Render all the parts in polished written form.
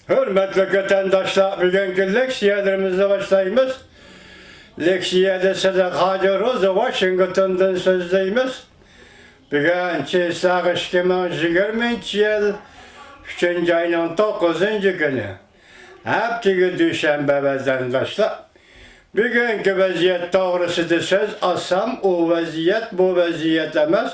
Hürmetli vatandaşlar, bugünkü leksiyalarımızla başlayımız. Leksiyada Sadak Hacı Roza Washington'dan sözleyimiz. Bugün Çeysaq 2020 yıl 3. ayının 9. günü. Heptiki Düşenbe vatandaşlar. Bugünkü vaziyet doğrusudur söz alsam o vaziyet bu vaziyet emez.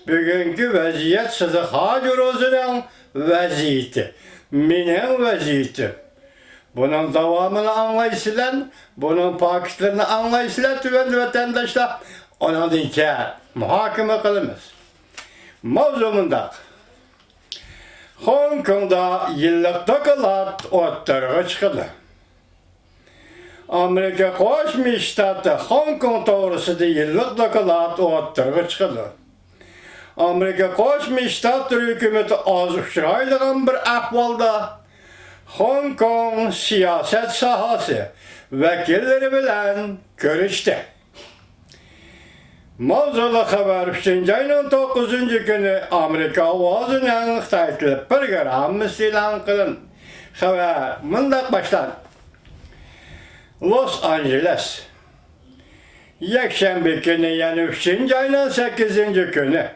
Bugünkü vaziyet Sadak Hacı Roza'nın vaziyeti. Minin vaziyeti. Bunun devamını anlayışıyla, bunun paketlerini anlayışıyla tüvenli vatandaşlar onun dinke muhakeme kılımız. Mevzumunda Hong Kong'da yıllık dokulat ortaya çıkıldı. Amerika Koşmuş Ştatı Hong Kong doğrusu da yıllık dokulat ortaya çıkıldı. Amerika Koşmuş Ştatı hükümeti az uçuraylıgan bir ahvalda Hong Kong siyaset sahası vekilleri bilen görüştü. Mavzulu haber 3. ayının 9. günü Amerika avazının Xitaylı programı ilan kılın. Haber mındak başlar. Los Angeles. Yekşembe günü yani 3. ayının 8. günü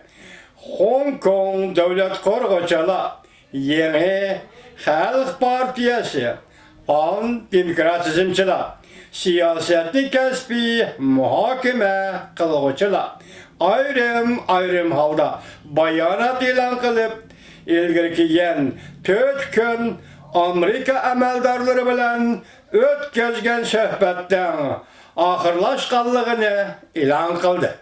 Hong Kong Devlet Korgoçalı yeni Halk Partiyası Pan Demokratizmçılar siyaseti kesbi muhakeme kılgıçılar ayrım halda bayanat ilan kılıp ilgili yen 4 gün Amerika emeldarları bilen ötközgen söhbetten ahırlaşkanlığını ilan kıldı.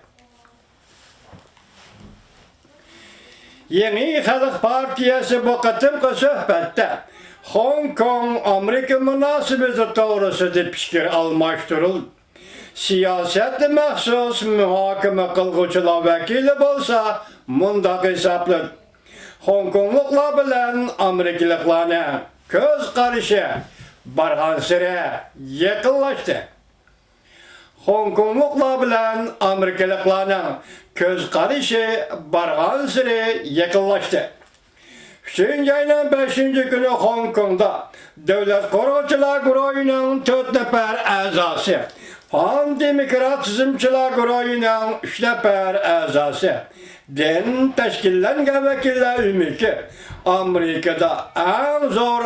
Yeni Halk Partiyası bu kıtımkı söhbette Hong Kong Amerika münasebeti doğrusu da fikir almıştırıldı. Siyasette mahsus muhakeme kılgıçılar vekili bolsa mundak hesaplı. Hong Kongluklar bilen Amerikalıklarına göz karışı bargan sıra yakınlaştı. Hong Kongluklar bilen Amerikalıklarına göz karışı bargan sıra yakınlaştı. 3. ayının 5. günü Hong Kong'da Devlet Koruyucular Grubu'nun 4 nefer azası, Pan Demokratizmçılar Grubu'nun 3 nefer azası, den teşkillengen vekiller ümiki Amerika'da en zor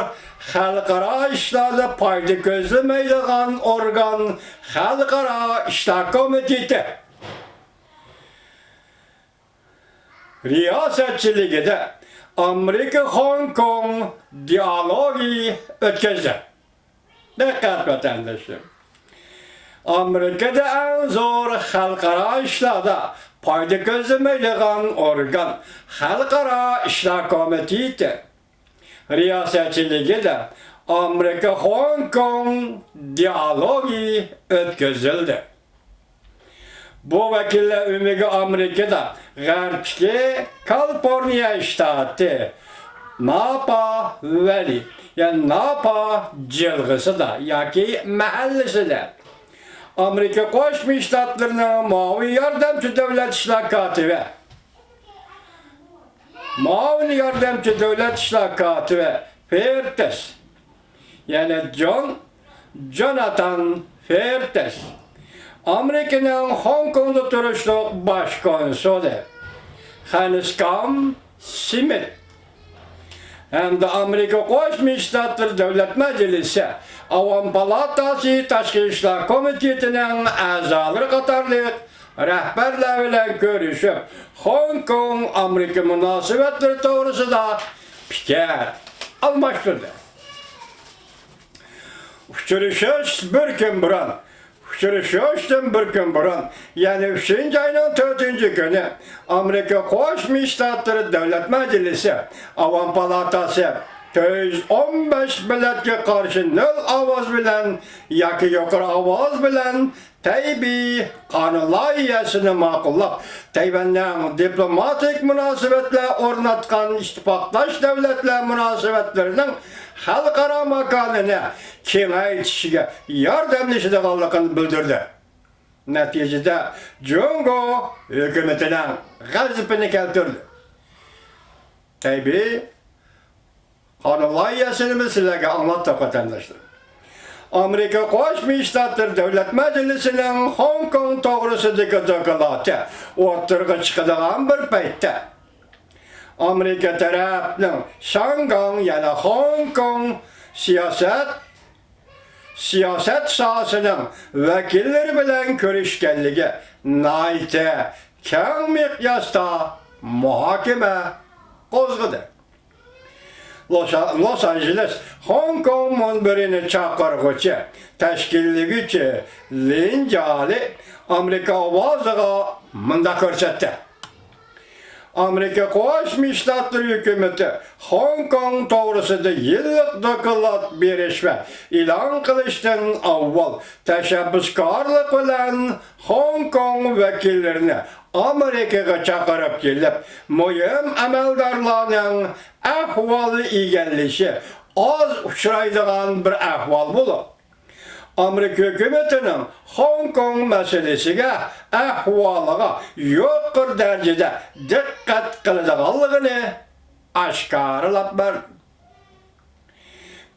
halkara işlerde payda gözlemeydiğin organ Halkara İşler Komiteti. Riyasetçiliği de Amerika Hong Kong diyalogu ötküzdü. Dikkat vatandaşım. Amerika'da en zor halkara işlerde payda gözlemeydiğin organ Halkara İşler Komiteti. Riyasetçiliği de Amerika Hong Kong diyalogu ötküzdü. Bu vekiller ümigi Amerika'da Garbki Kaliforniya ştatı Napa Valley yani Napa cilgısı da yaki mahallesi de Amerika Koşmuş Ştatlarının Mavi Yardımcı Devlet İşler Katibi Mavi Yardımcı Devlet İşler Katibi Fairtes yani Jonathan Fairtes Amerika'nın Hong Kong'da duruşlu başkonsolu Hanscom Smith hem de Amerika Koşmuş Ştatları Devlet Meclisi Avam Palatası Taşkı İşler Komitesi'nin azaları katarlı rehberlerle görüşüp Hong Kong Amerika münasebetleri doğrusu da fikir almıştırdı. Uçuruşuz bir gün buran Uçuruşuzdan bir gün burun, yani 3. ayının 4. günü Amerika Koşmuş Ştatları Devlet Meclisi Avam Palatası 115 milletke karşı 0 avaz bilen, yaki yukarı avaz bilen Taybi kanun layihasını makullap, Tayvan'ın diplomatik münasebetle ornatkan istihbaratlaş devletler münasebetlerinin halkara makalını kengaytişiga yardımlaşıdığanlığını bildirdi. Neticede Jungo hükümetinin gazipini keltirdi. Tabi Hanılayasını sizlerge anlattık vatandaşlar. Amerika Koşmuş Ştatlar Devlet Meclisi'nin Hong Kong toğrusudaki dokulatı oturga çıkıdığan bir paytda Amerika tarafının Shanghai yani Hong Kong siyaset sahasının vekilleri bilen görüşkenligi naite keng miqyasda muhakeme qozgıdı. Los Angeles, Hong Kong munbirini çaqırgıcı, təşkilligiçi Lin Jali Amerika ovazıga mında körsetdi. Amerika Koşmuş Ştatlar hükümeti Hong Kong toğrusunda yıllık dokulat berişme ilan kılıştan avval teşebbüskarlık bilen Hong Kong vekillerini Amerika'ya çağırıp gelip mühim ameldarlarının ahvalı igenlişi az uçraydıgan bir ahval bulup Amerika hükümetinin Hong Kong meselesiga ahvalıga yuqur derecede dikkat kılacağını aşkarılap verdi.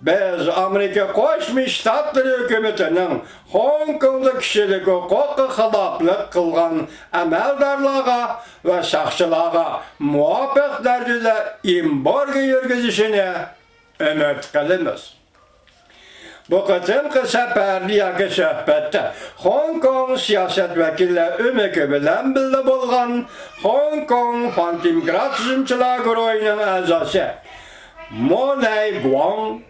Biz Amerika Koşmuş Ştatlar hükümetinin Hong Kong'da kişilik hukuku xilaflık kılgan ameldarlığa ve şahsılığa muvaffak derecede embargo yürgüzüşünü ümit kılınız. Bu kıtımkı seferliyaki söhbette Hong Kong siyaset vekilleri ümiki bilen bildi bulgan Hong Kong fantimgratizmçılar grubunun azası Money Guang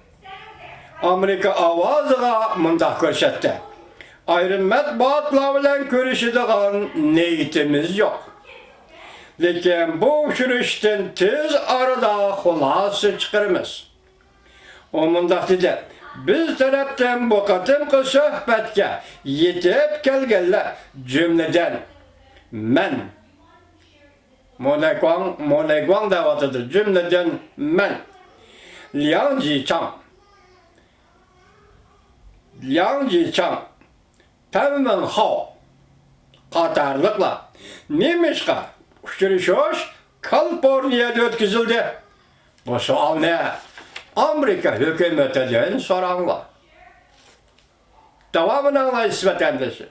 Amerika avazıga mındaq görsetdi. Ayrı matbuatlar bilen görüşüdüğün niyetimiz yok. Lekin bu uçuruştan tez arada xulası çıkarımız. O mındaq dedi. Biz taraftan bu qatımkı söhbetke yetip kelgenler cümleden men Money Guang davatıdır. Cümleden men Liang Jichang Peng Wenhao qatarlıkla Nemişka uçuruşuş Kaliforniya'da ötküzüldü. Bu sual ne? Amerika hükümetinden soranlar. Devamını anlayış vatandaşı.